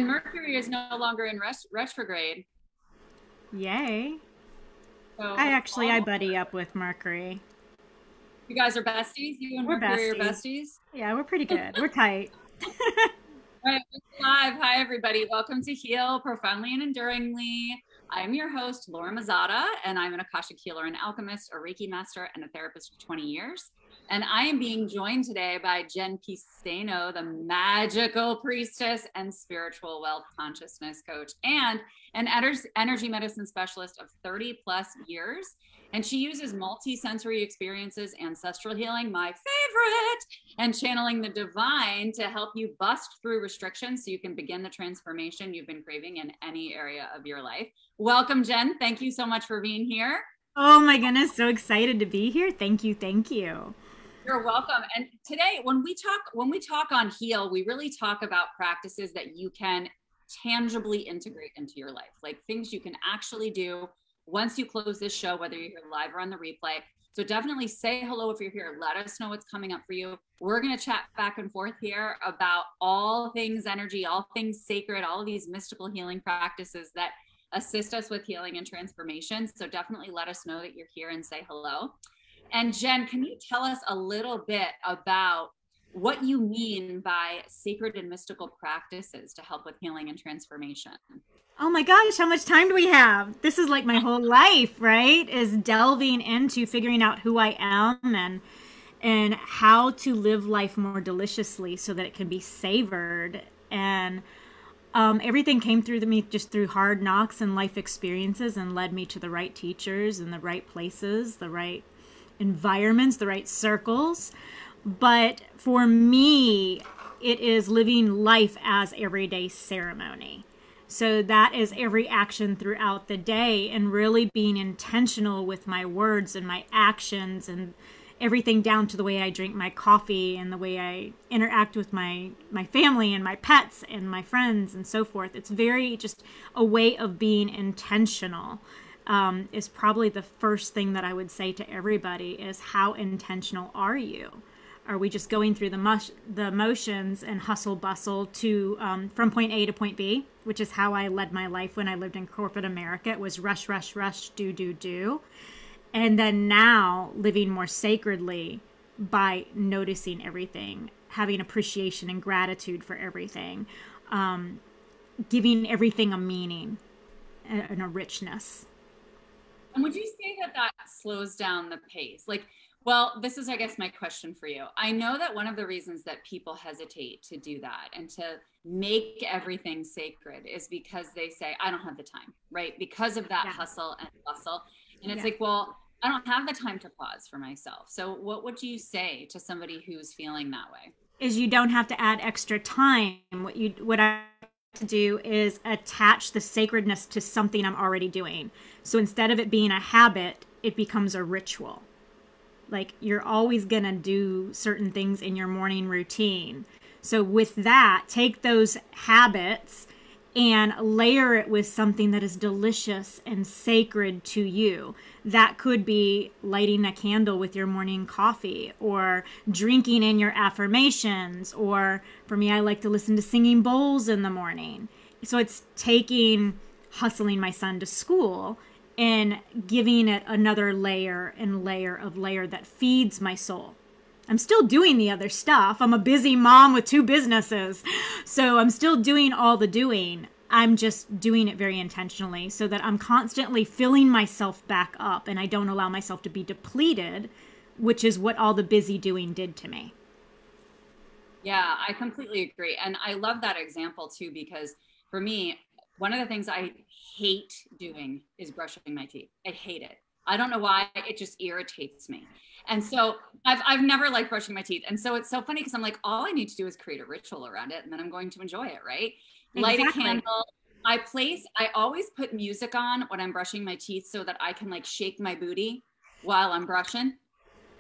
And Mercury is no longer in retrograde. Yay. So I buddy up with Mercury. you guys are besties? You and We're Mercury are besties. besties? Yeah, we're pretty good. We're tight. All right, we're live. Hi, everybody. Welcome to Heal Profoundly and Enduringly. I'm your host, Laura Mazzata, and I'm an Akashic healer and alchemist, a Reiki master, and a therapist for 20 years. And I am being joined today by Jen Piceno, the magical priestess and spiritual wealth consciousness coach, and an energy medicine specialist of 30 plus years. And she uses multi-sensory experiences, ancestral healing, my favorite, and channeling the divine to help you bust through restrictions so you can begin the transformation you've been craving in any area of your life. Welcome, Jen. Thank you so much for being here. Oh my goodness, so excited to be here. Thank you, thank you. You're welcome. And today, when we talk on Heal, we really talk about practices that you can tangibly integrate into your life, like things you can actually do once you close this show, whether you're here live or on the replay. So definitely say hello if you're here. Let us know what's coming up for you. We're going to chat back and forth here about all things energy, all things sacred, all of these mystical healing practices that assist us with healing and transformation. So definitely let us know that you're here and say hello. And Jen, can you tell us a little bit about what you mean by sacred and mystical practices to help with healing and transformation? Oh my gosh, how much time do we have? This is like my whole life, right? Is delving into figuring out who I am and how to live life more deliciously so that it can be savored. And everything came through to me just through hard knocks and life experiences and led me to the right teachers and the right places, the right environments, the right circles. But for me, it is living life as everyday ceremony. So that is every action throughout the day and really being intentional with my words and my actions and everything down to the way I drink my coffee and the way I interact with my family and my pets and my friends and so forth. It's very just a way of being intentional. Is probably the first thing that I would say to everybody is how intentional are you? Are we just going through the motions and hustle bustle to from point A to point B, which is how I led my life when I lived in corporate America. It was rush, rush, rush, do, do, do. And then now living more sacredly by noticing everything, having appreciation and gratitude for everything, giving everything a meaning and a richness. And would you say that that slows down the pace? Like, well, this is, I guess, my question for you. I know that one of the reasons that people hesitate to do that and to make everything sacred is because they say, I don't have the time, right? Because of that hustle and bustle. And it's like, well, I don't have the time to pause for myself. So what would you say to somebody who's feeling that way? Is you don't have to add extra time. What I to do is attach the sacredness to something I'm already doing. So instead of it being a habit, it becomes a ritual. Like you're always going to do certain things in your morning routine. So with that, take those habits and layer it with something that is delicious and sacred to you. That could be lighting a candle with your morning coffee or drinking in your affirmations. Or for me, I like to listen to singing bowls in the morning. So it's taking hustling my son to school and giving it another layer and layer of layer that feeds my soul. I'm still doing the other stuff. I'm a busy mom with 2 businesses. So I'm still doing all the doing. I'm just doing it very intentionally so that I'm constantly filling myself back up and I don't allow myself to be depleted, which is what all the busy doing did to me. Yeah, I completely agree. And I love that example too, because for me, one of the things I hate doing is brushing my teeth. I hate it. I don't know why. It just irritates me. And so I've never liked brushing my teeth. And so it's so funny because I'm like, all I need to do is create a ritual around it and then I'm going to enjoy it, right? Exactly. Light a candle. I always put music on when I'm brushing my teeth so that I can like shake my booty while I'm brushing.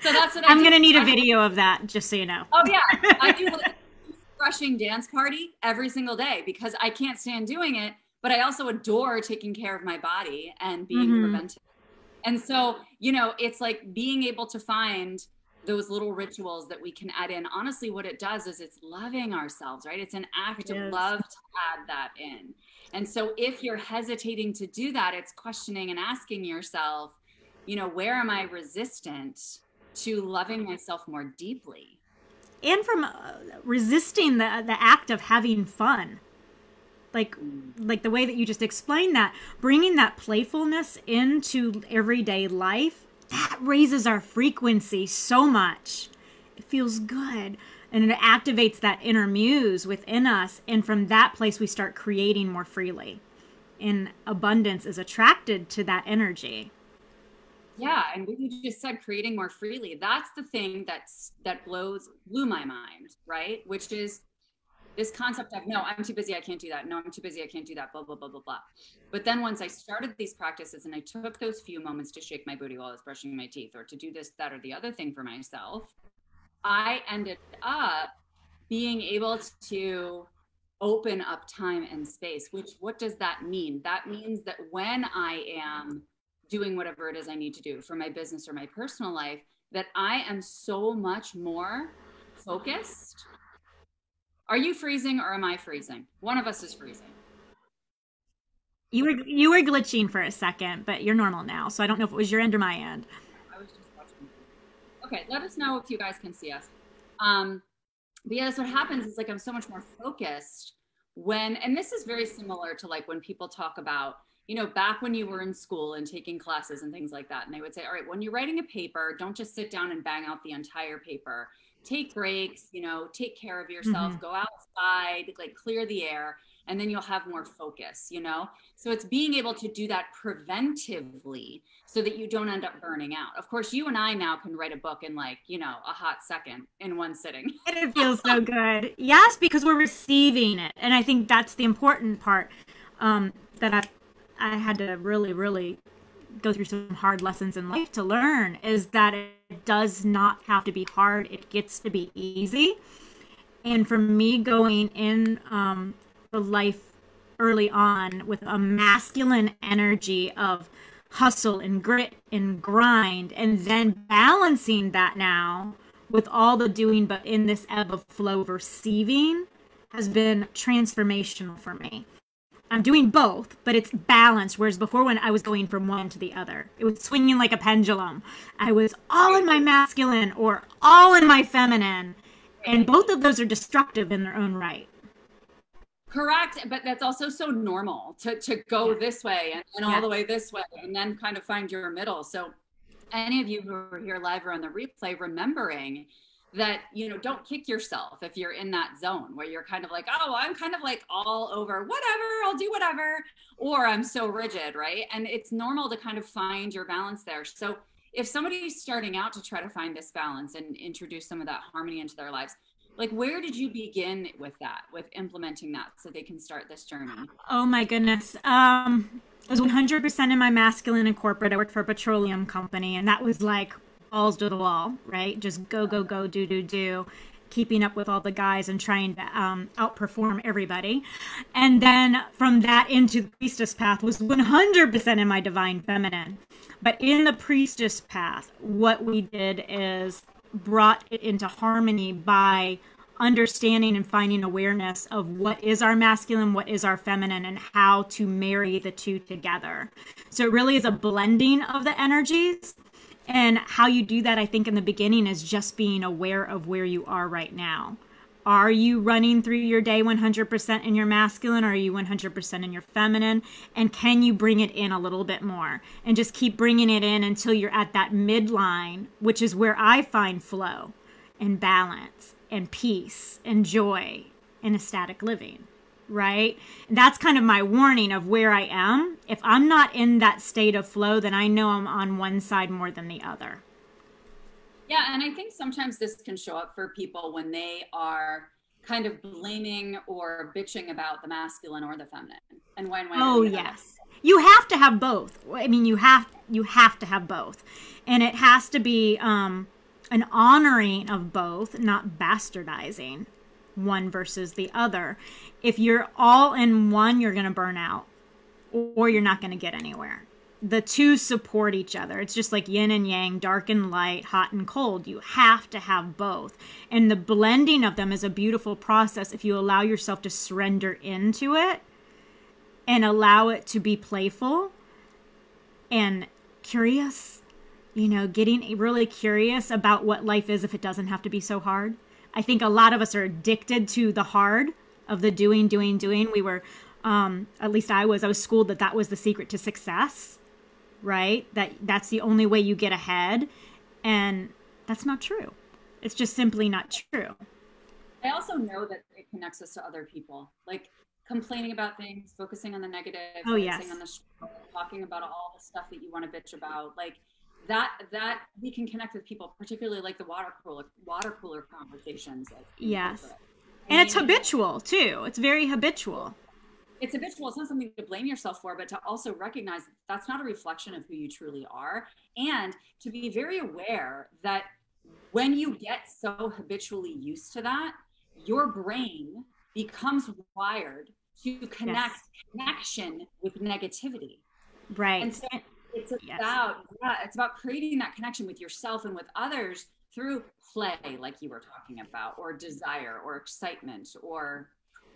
So that's what I'm going to need a video of that, just so you know. Oh yeah. I do like brushing dance party every single day because I can't stand doing it, but I also adore taking care of my body and being preventive. And so, you know, it's like being able to find those little rituals that we can add in, honestly, what it does is it's loving ourselves, right? It's an act of love to add that in. And so if you're hesitating to do that, it's questioning and asking yourself, you know, where am I resistant to loving myself more deeply? And from resisting the act of having fun. Like the way that you just explained that, bringing that playfulness into everyday life, that raises our frequency so much. It feels good. And it activates that inner muse within us. And from that place, we start creating more freely. And abundance is attracted to that energy. Yeah, and what you just said, creating more freely, that's the thing that blew my mind, right? Which is this concept of, no, I'm too busy, I can't do that. No, I'm too busy, I can't do that, blah, blah, blah, blah, blah. But then once I started these practices and I took those few moments to shake my booty while I was brushing my teeth, or to do this, that, or the other thing for myself, I ended up being able to open up time and space, which, what does that mean? That means that when I am doing whatever it is I need to do for my business or my personal life, that I am so much more focused. Are you freezing or am I freezing? One of us is freezing. You were glitching for a second, but you're normal now. So I don't know if it was your end or my end. I was just watching. Okay, let us know if you guys can see us. But yeah, that's what happens is, like, I'm so much more focused when, and this is very similar to like when people talk about, you know, back when you were in school and taking classes and things like that. And they would say, all right, when you're writing a paper, don't just sit down and bang out the entire paper. Take breaks, you know, take care of yourself, go outside, like clear the air, and then you'll have more focus, you know? So it's being able to do that preventively so that you don't end up burning out. Of course, you and I now can write a book in, like, you know, a hot second in one sitting. And it feels so good. Yes, because we're receiving it. And I think that's the important part, that I had to really, really go through some hard lessons in life to learn, is that it does not have to be hard. It gets to be easy. And for me, going in the life early on with a masculine energy of hustle and grit and grind, and then balancing that now with all the doing, but in this ebb of flow receiving, has been transformational for me. I'm doing both, but it's balanced. Whereas before, when I was going from one to the other, it was swinging like a pendulum. I was all in my masculine or all in my feminine. And both of those are destructive in their own right. Correct. But that's also so normal to go this way and all the way this way, and then kind of find your middle. So any of you who are here live or on the replay, remembering that, you know, don't kick yourself if you're in that zone where you're kind of like, oh, I'm kind of like all over whatever, I'll do whatever, or I'm so rigid, right? And it's normal to kind of find your balance there. So if somebody's starting out to try to find this balance and introduce some of that harmony into their lives, like, where did you begin with that, with implementing that so they can start this journey? Oh my goodness. I was 100% in my masculine in corporate. I worked for a petroleum company, and that was like balls to the wall, right? Just go, go, go, do, keeping up with all the guys and trying to outperform everybody. And then from that into the priestess path was 100% in my divine feminine. But in the priestess path, what we did is brought it into harmony by understanding and finding awareness of what is our masculine, what is our feminine, and how to marry the two together. So it really is a blending of the energies. And how you do that, I think, in the beginning is just being aware of where you are right now. Are you running through your day 100% in your masculine, or are you 100% in your feminine? And can you bring it in a little bit more? And just keep bringing it in until you're at that midline, which is where I find flow and balance and peace and joy and ecstatic living, right? And that's kind of my warning of where I am. If I'm not in that state of flow, then I know I'm on one side more than the other. Yeah, and I think sometimes this can show up for people when they are kind of blaming or bitching about the masculine or the feminine. And when oh yes, you have to have both. I mean, you have to have both, and it has to be an honoring of both, not bastardizing one versus the other. If you're all in one, you're going to burn out, or you're not going to get anywhere. the two support each other. It's just like yin and yang, dark and light, hot and cold. You have to have both. And the blending of them is a beautiful process if you allow yourself to surrender into it and allow it to be playful and curious, you know, getting really curious about what life is if it doesn't have to be so hard. I think a lot of us are addicted to the hard of the doing. We were, at least I was schooled that was the secret to success, right? That's the only way you get ahead. And that's not true. It's just simply not true. I also know that it connects us to other people, like complaining about things, focusing on the negative, focusing on the struggle, talking about all the stuff that you want to bitch about, like that we can connect with people, particularly like the water cooler conversations. Yes. And it's habitual too. It's very habitual. It's habitual. It's not something to blame yourself for, but to also recognize that that's not a reflection of who you truly are. And to be very aware that when you get so habitually used to that, your brain becomes wired to connection with negativity. Right. And so it's about creating that connection with yourself and with others through play, like you were talking about, or desire, or excitement, or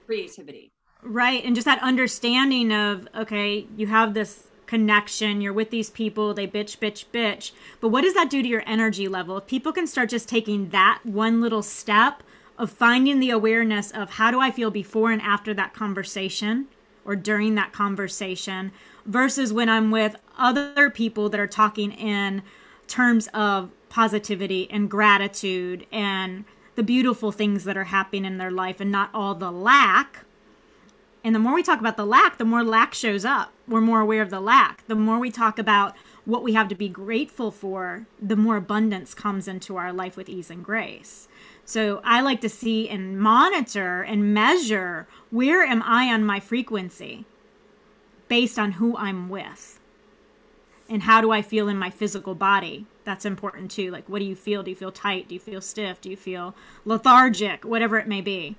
creativity. Right. And just that understanding of, okay, you have this connection, you're with these people, they bitch. But what does that do to your energy level? If people can start just taking that one little step of finding the awareness of how do I feel before and after that conversation or during that conversation versus when I'm with other people that are talking in terms of positivity and gratitude and the beautiful things that are happening in their life and not all the lack. And the more we talk about the lack, the more lack shows up. We're more aware of the lack. The more we talk about what we have to be grateful for, the more abundance comes into our life with ease and grace. So I like to see and monitor and measure, where am I on my frequency based on who I'm with? And how do I feel in my physical body? That's important too. Like, what do you feel? Do you feel tight? Do you feel stiff? Do you feel lethargic? Whatever it may be.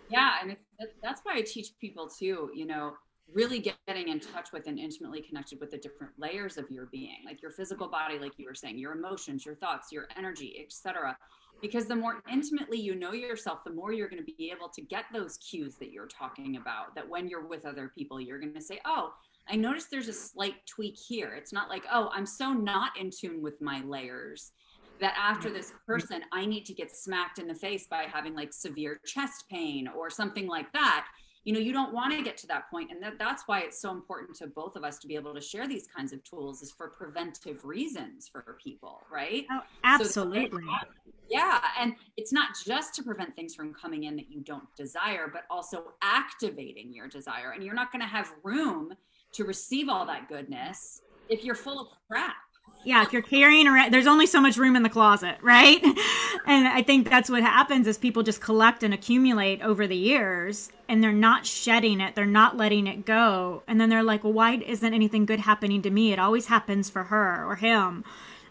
Yeah, and that's why I teach people too, you know, really getting in touch with and intimately connected with the different layers of your being, like your physical body, like you were saying, your emotions, your thoughts, your energy, etc. Because the more intimately you know yourself, the more you're going to be able to get those cues that you're talking about, that when you're with other people, you're going to say, oh, I noticed there's a slight tweak here. It's not like, oh, I'm so not in tune with my layers that after this person, I need to get smacked in the face by having like severe chest pain or something like that. You know, you don't want to get to that point. And that's why it's so important to both of us to be able to share these kinds of tools, is for preventive reasons for people, right? Oh, absolutely. Yeah. And it's not just to prevent things from coming in that you don't desire, but also activating your desire. And you're not going to have room to receive all that goodness if you're full of crap. Yeah, if you're carrying around, there's only so much room in the closet, right? And I think that's what happens, is people just collect and accumulate over the years, and they're not shedding it. They're not letting it go. And then they're like, well, why isn't anything good happening to me? It always happens for her or him.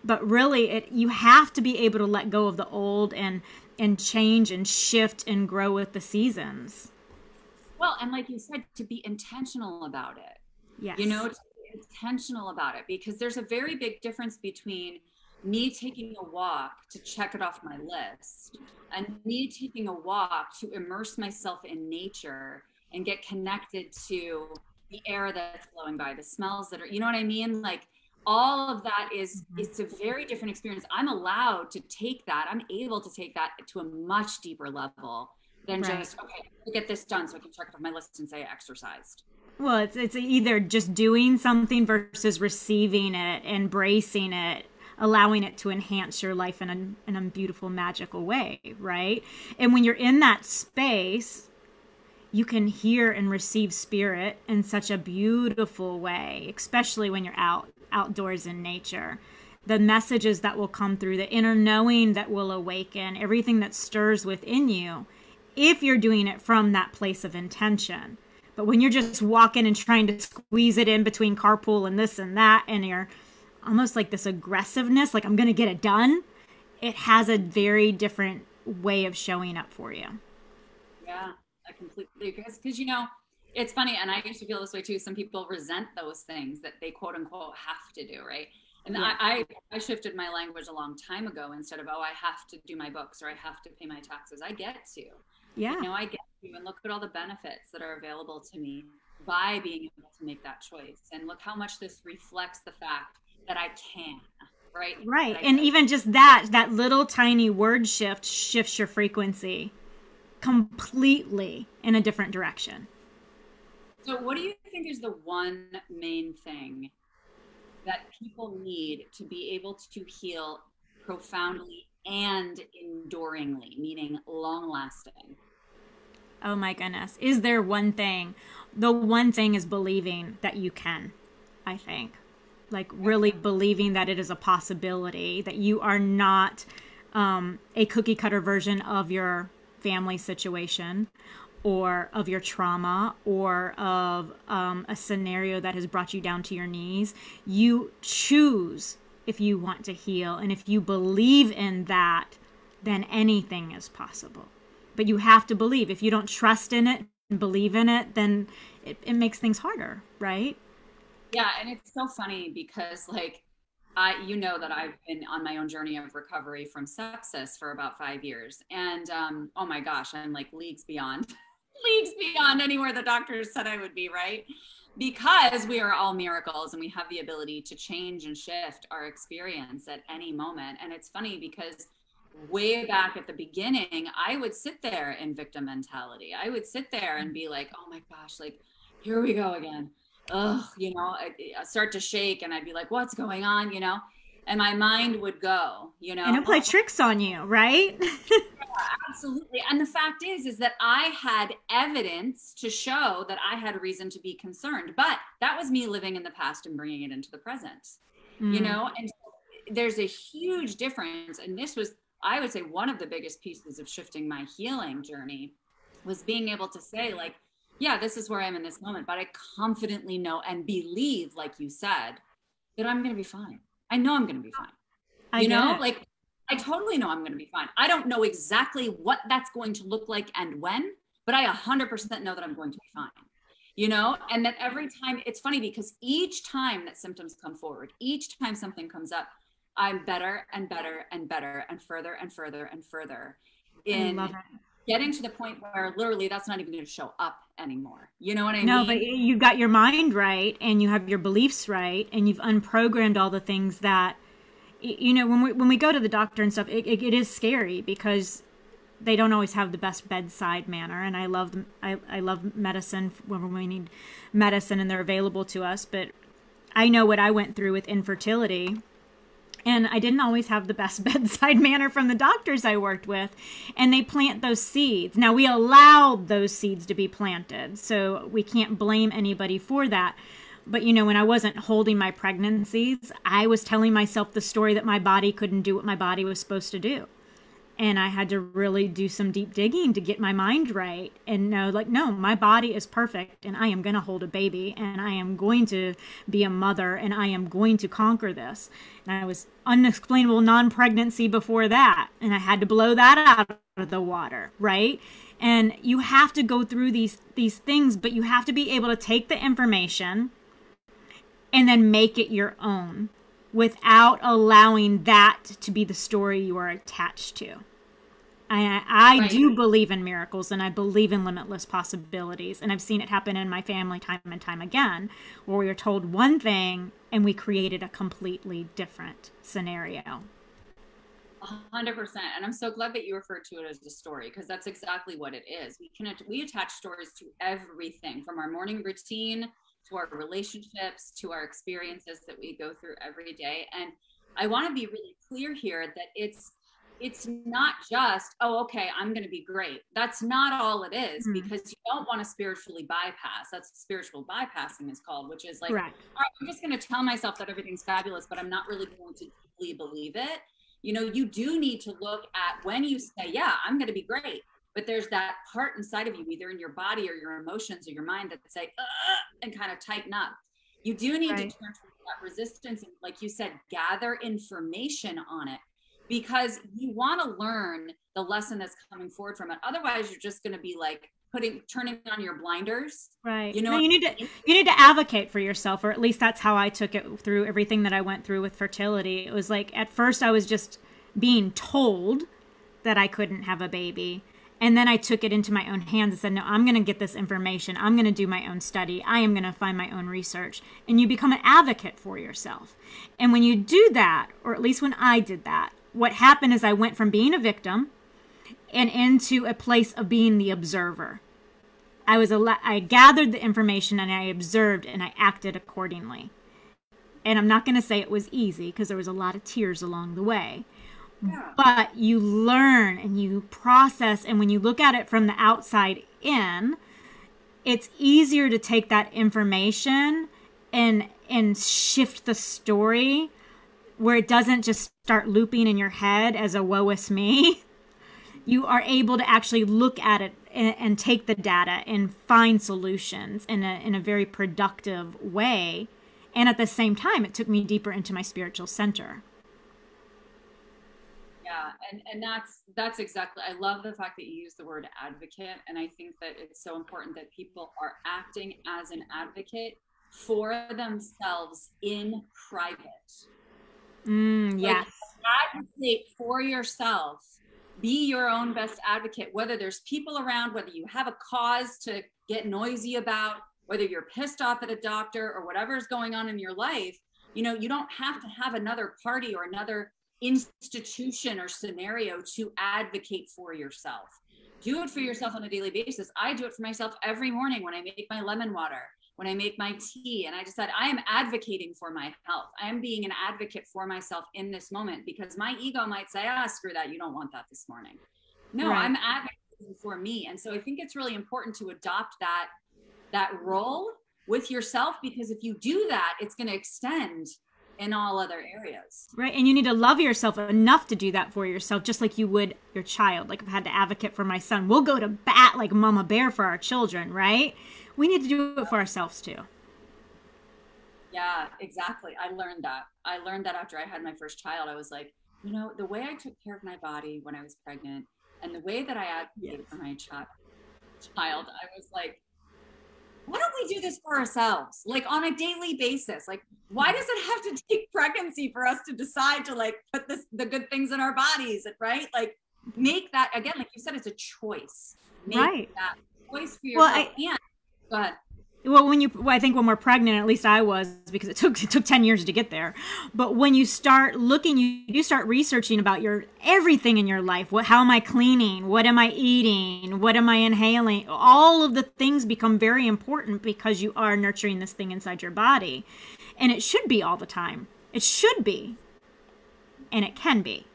But really, you have to be able to let go of the old and change and shift and grow with the seasons. Well, and like you said, to be intentional about it. Yes. You know, intentional about it, because there's a very big difference between me taking a walk to check it off my list and me taking a walk to immerse myself in nature and get connected to the air that's blowing by, the smells that are, you know what I mean? Like, all of that is, it's a very different experience. I'm allowed to take that. I'm able to take that to a much deeper level than just, okay, to get this done so I can check it off my list and say I exercised. Well, it's either just doing something versus receiving it, embracing it, allowing it to enhance your life in a beautiful, magical way, right? And when you're in that space, you can hear and receive spirit in such a beautiful way, especially when you're outdoors in nature. The messages that will come through, the inner knowing that will awaken, everything that stirs within you, if you're doing it from that place of intention. But when you're just walking and trying to squeeze it in between carpool and this and that, and you're almost like this aggressiveness, like I'm going to get it done, it has a very different way of showing up for you. Yeah, I completely agree. Because, you know, It's funny, and I used to feel this way too. Some people resent those things that they quote unquote have to do, right? And Yeah. I shifted my language a long time ago. Instead of, oh, I have to do my books or I have to pay my taxes, I get to. You Yeah. know, I get to, and look at all the benefits that are available to me by being able to make that choice. And look how much this reflects the fact that I can, right? Right. That And even just that little tiny word shift shifts your frequency completely in a different direction. So, what do you think is the one main thing that people need to be able to heal profoundly and enduringly, meaning long lasting? Oh my goodness. Is there one thing? The one thing is believing that you can, I think. Like really believing that it is a possibility, that you are not a cookie cutter version of your family situation or of your trauma or of a scenario that has brought you down to your knees. You choose if you want to heal. And if you believe in that, then anything is possible. But you have to believe. If you don't trust in it and believe in it, then it makes things harder, right? Yeah, and it's so funny because like you know that I've been on my own journey of recovery from sepsis for about 5 years. And oh my gosh, I'm like leagues beyond, leagues beyond anywhere the doctors said I would be, right? Because we are all miracles and we have the ability to change and shift our experience at any moment. And it's funny because way back at the beginning, I would sit there in victim mentality. I would sit there and be like, oh my gosh, like, here we go again. Oh, you know, I start to shake and I'd be like, what's going on, you know? And my mind would go, you And know? it play tricks on you, right? Absolutely. And the fact is that I had evidence to show that I had reason to be concerned, but that was me living in the past and bringing it into the present, you know? And there's a huge difference. And this was, I would say, one of the biggest pieces of shifting my healing journey was being able to say, like, yeah, this is where I am in this moment, but I confidently know and believe, like you said, that I'm going to be fine. I know I'm going to be fine. I You get know, it. like I totally know I'm going to be fine. I don't know exactly what that's going to look like and when, but I 100% know that I'm going to be fine. You know, and that every time, it's funny because each time that symptoms come forward, each time something comes up, I'm better and better and better and further and further and further I love in it. getting to the point where literally that's not even going to show up anymore. You know what I No, but mean? you got your mind right and you have your beliefs right and you've unprogrammed all the things that you know when we go to the doctor and stuff it is scary because they don't always have the best bedside manner, and I love medicine when we need medicine and they're available to us, but I know what I went through with infertility. And I didn't always have the best bedside manner from the doctors I worked with. And they plant those seeds. Now, we allowed those seeds to be planted, so we can't blame anybody for that. But, you know, when I wasn't holding my pregnancies, I was telling myself the story that my body couldn't do what my body was supposed to do. And I had to really do some deep digging to get my mind right and know, like, no, my body is perfect and I am going to hold a baby and I am going to be a mother and I am going to conquer this. And I was unexplainable non-pregnancy before that. And I had to blow that out of the water, right? And you have to go through these things, but you have to be able to take the information and then make it your own, without allowing that to be the story you are attached to. I Right. do believe in miracles and I believe in limitless possibilities. And I've seen it happen in my family time and time again, where we were told one thing and we created a completely different scenario. 100%. And I'm so glad that you referred to it as a story, because that's exactly what it is. We attach stories to everything, from our morning routine to our relationships to our experiences that we go through every day. And I want to be really clear here that it's not just, oh, okay, I'm going to be great. That's not all it is, because you don't want to spiritually bypass. That's what spiritual bypassing is called, which is like, Correct. all right, I'm just going to tell myself that everything's fabulous, but I'm not really going to deeply believe it. You know, you do need to look at when you say, yeah, I'm going to be great, but there's that part inside of you, either in your body or your emotions or your mind, that say, and kind of tighten up. You do need to turn towards that resistance and, like you said, gather information on it, because you want to learn the lesson that's coming forward from it. Otherwise, you're just going to be like turning on your blinders. Right. You know, no, you need to advocate for yourself, or at least that's how I took it through everything that I went through with fertility. It was like, at first I was just being told that I couldn't have a baby. And then I took it into my own hands and said, no, I'm going to get this information. I'm going to do my own study. I am going to find my own research. And you become an advocate for yourself. And when you do that, or at least when I did that, what happened is I went from being a victim and into a place of being the observer. I gathered the information and I observed and I acted accordingly. And I'm not going to say it was easy, because there was a lot of tears along the way. Yeah. But you learn and you process, and when you look at it from the outside in, it's easier to take that information and shift the story, where it doesn't just start looping in your head as a woe is me. You are able to actually look at it and take the data and find solutions in a very productive way. And at the same time, it took me deeper into my spiritual center. Yeah, and that's exactly, I love the fact that you use the word advocate. And I think that it's so important that people are acting as an advocate for themselves in private. Yes. Advocate for yourself. Be your own best advocate, whether there's people around, whether you have a cause to get noisy about, whether you're pissed off at a doctor or whatever's going on in your life. You know, you don't have to have another party or another institution or scenario to advocate for yourself. Do it for yourself on a daily basis. I do it for myself every morning when I make my lemon water, when I make my tea. And I just said, I am advocating for my health. I am being an advocate for myself in this moment, because my ego might say, screw that. You don't want that this morning. No, right. I'm advocating for me. And so I think it's really important to adopt that role with yourself, because if you do that, it's going to extend in all other areas. Right. And you need to love yourself enough to do that for yourself, just like you would your child. Like, I've had to advocate for my son. We'll go to bat like Mama Bear for our children, right? We need to do it for ourselves too. Yeah, exactly. I learned that after I had my first child. I was like, you know, the way I took care of my body when I was pregnant and the way that I advocated for my child, I was like, why don't we do this for ourselves? Like, on a daily basis? Like, why does it have to take pregnancy for us to decide to like put the good things in our bodies, right? Like, make that, again, like you said, it's a choice. Make that choice for yourself. Go ahead. Well, I think when we're pregnant, at least I was, because it took 10 years to get there. But when you start looking, you start researching about everything in your life. How am I cleaning? What am I eating? What am I inhaling? All of the things become very important, because you are nurturing this thing inside your body. And it should be all the time. It should be. And it can be.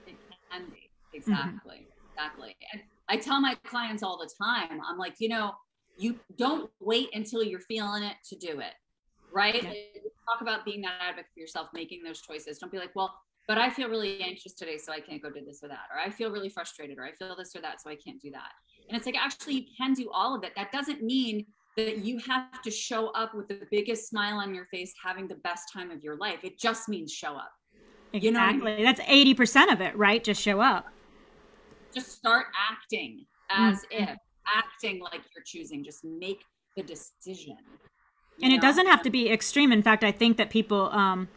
It can be. Exactly. Mm-hmm. Exactly. And I tell my clients all the time, I'm like, you know, you don't wait until you're feeling it to do it, right? Yeah. Talk about being that advocate for yourself, making those choices. Don't be like, well, but I feel really anxious today, so I can't go do this or that. Or I feel really frustrated, or I feel this or that, so I can't do that. And it's like, actually, you can do all of it. That doesn't mean that you have to show up with the biggest smile on your face, having the best time of your life. It just means show up. Exactly. You know what I mean? That's 80% of it, right? Just show up. Just start acting as if. Acting like you're choosing. Just make the decision. And it doesn't have to be extreme. In fact, I think that people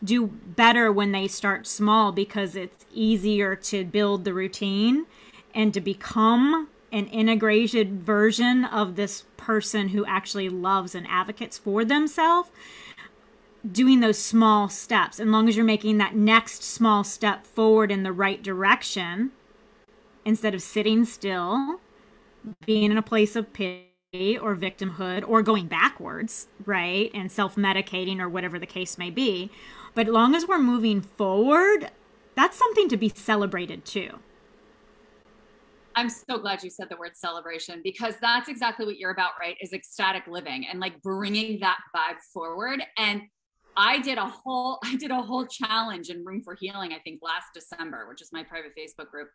do better when they start small, because it's easier to build the routine and to become an integrated version of this person who actually loves and advocates for themselves, doing those small steps. As long as you're making that next small step forward in the right direction, instead of sitting still, being in a place of pity or victimhood, or going backwards, right? And self-medicating, or whatever the case may be. But as long as we're moving forward, that's something to be celebrated too. I'm so glad you said the word celebration, because that's exactly what you're about, right? Is ecstatic living and like bringing that vibe forward. And I did a whole challenge in Room for Healing, I think last December, which is my private Facebook group,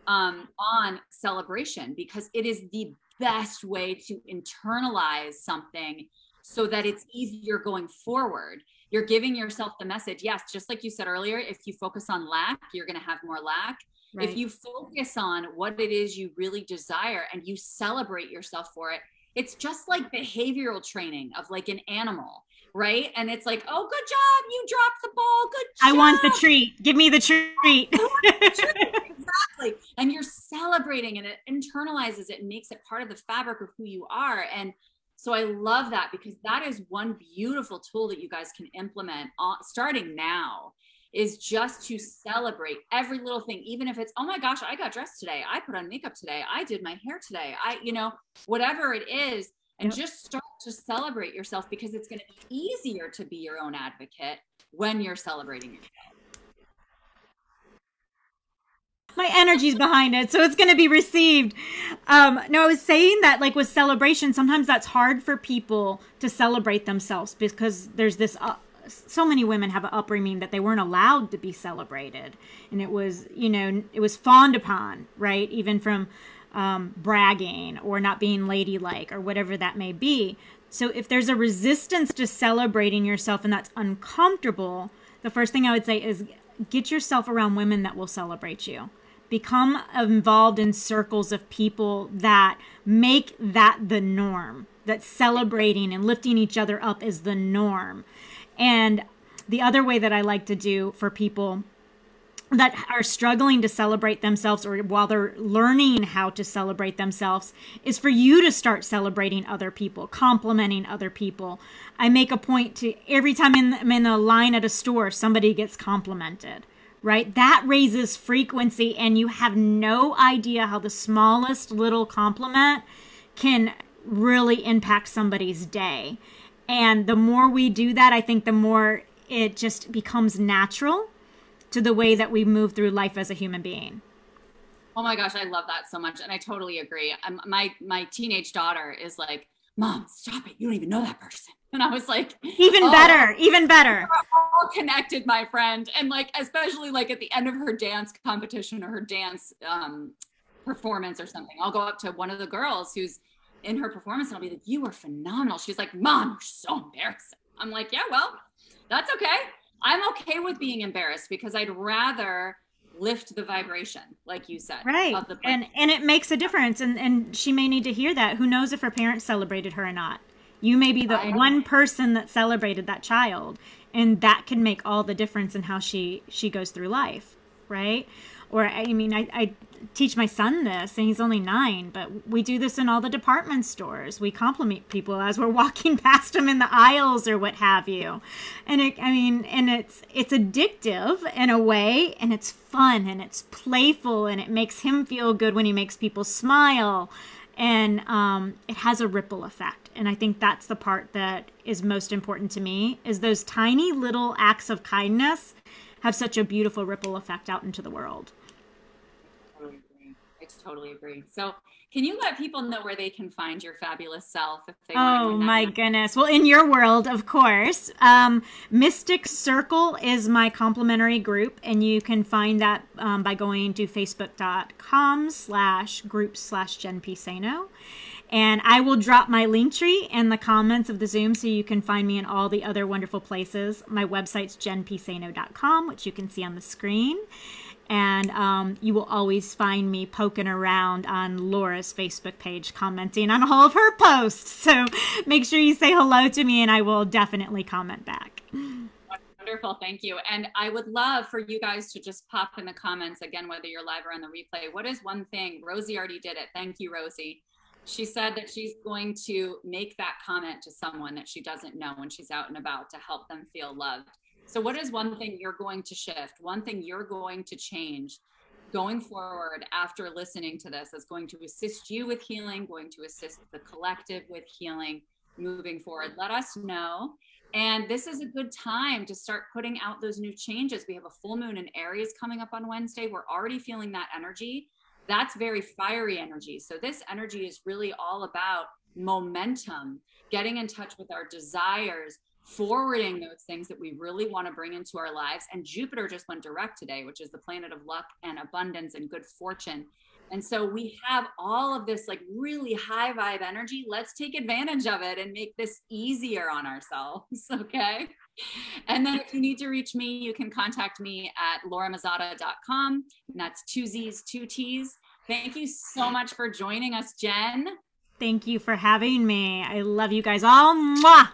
on celebration, because it is the best way to internalize something so that it's easier going forward. You're giving yourself the message. Yes, just like you said earlier, if you focus on lack, you're going to have more lack. Right. If you focus on what it is you really desire and you celebrate yourself for it, it's just like behavioral training of like an animal, right? And it's like, oh, good job. You dropped the ball. Good job. I want the treat. Give me the treat. Exactly. And you're celebrating, and it internalizes it and makes it part of the fabric of who you are. And so I love that, because that is one beautiful tool that you guys can implement starting now, is just to celebrate every little thing. Even if it's, oh my gosh, I got dressed today. I put on makeup today. I did my hair today. Whatever it is. And just start to celebrate yourself, because it's going to be easier to be your own advocate when you're celebrating yourself. My energy's behind it, so it's going to be received. No, I was saying that, like, with celebration, sometimes that's hard for people to celebrate themselves, because there's this, so many women have an upbringing that they weren't allowed to be celebrated. And it was, it was fawned upon, right? Even from bragging or not being ladylike or whatever that may be. So if there's a resistance to celebrating yourself and that's uncomfortable, the first thing I would say is get yourself around women that will celebrate you. Become involved in circles of people that make that the norm, that celebrating and lifting each other up is the norm. And the other way that I like to do for people that are struggling to celebrate themselves, or while they're learning how to celebrate themselves, is for you to start celebrating other people, complimenting other people. I make a point to, every time I'm in a line at a store, somebody gets complimented, right? That raises frequency, and you have no idea how the smallest little compliment can really impact somebody's day. And the more we do that, I think the more it just becomes natural to the way that we move through life as a human being. Oh my gosh, I love that so much. And I totally agree. My teenage daughter is like, Mom, stop it. You don't even know that person. And I was like, even better. We're all connected, my friend. And like, especially like at the end of her dance competition or her dance performance or something, I'll go up to one of the girls who's in her performance and I'll be like, you were phenomenal. She's like, Mom, you're so embarrassing. I'm like, yeah, well, that's okay. I'm okay with being embarrassed, because I'd rather lift the vibration, like you said. Right. Of the and it makes a difference. And she may need to hear that. Who knows if her parents celebrated her or not? You may be the one person that celebrated that child, and that can make all the difference in how she goes through life. Right. Or, I mean, I teach my son this, and he's only 9, but we do this in all the department stores. We compliment people as we're walking past them in the aisles or what have you. And it's addictive in a way, and it's fun, and it's playful, and it makes him feel good when he makes people smile. And it has a ripple effect. And I think that's the part that is most important to me, is those tiny little acts of kindness have such a beautiful ripple effect out into the world. I totally agree. So can you let people know where they can find your fabulous self if they want to? Oh my goodness. Well, in your world, of course. Mystic Circle is my complimentary group, and you can find that by going to facebook.com/group/Jen Piceno. And I will drop my link tree in the comments of the Zoom, so you can find me in all the other wonderful places. My website's jenpiceno.com, which you can see on the screen. And you will always find me poking around on Laura's Facebook page, commenting on all of her posts. So make sure you say hello to me, and I will definitely comment back. Wonderful. Thank you. And I would love for you guys to just pop in the comments, again, whether you're live or on the replay. What is one thing? Rosie already did it. Thank you, Rosie. She said that she's going to make that comment to someone that she doesn't know when she's out and about to help them feel loved. So what is one thing you're going to shift? One thing you're going to change going forward after listening to this is going to assist you with healing, going to assist the collective with healing moving forward. Let us know. And this is a good time to start putting out those new changes. We have a full moon in Aries coming up on Wednesday. We're already feeling that energy. That's very fiery energy. So this energy is really all about momentum, getting in touch with our desires, forwarding those things that we really want to bring into our lives. And Jupiter just went direct today, which is the planet of luck and abundance and good fortune. And so we have all of this like really high vibe energy. Let's take advantage of it and make this easier on ourselves. Okay. And then if you need to reach me, you can contact me at lauramazzotta.com. And that's 2 Z's, 2 T's. Thank you so much for joining us, Jen. Thank you for having me. I love you guys all. Mwah!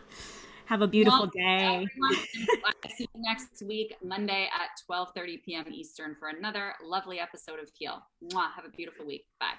Have a beautiful day. I'll see you next week, Monday at 12:30 p.m. Eastern for another lovely episode of Heal. Mwah! Have a beautiful week. Bye.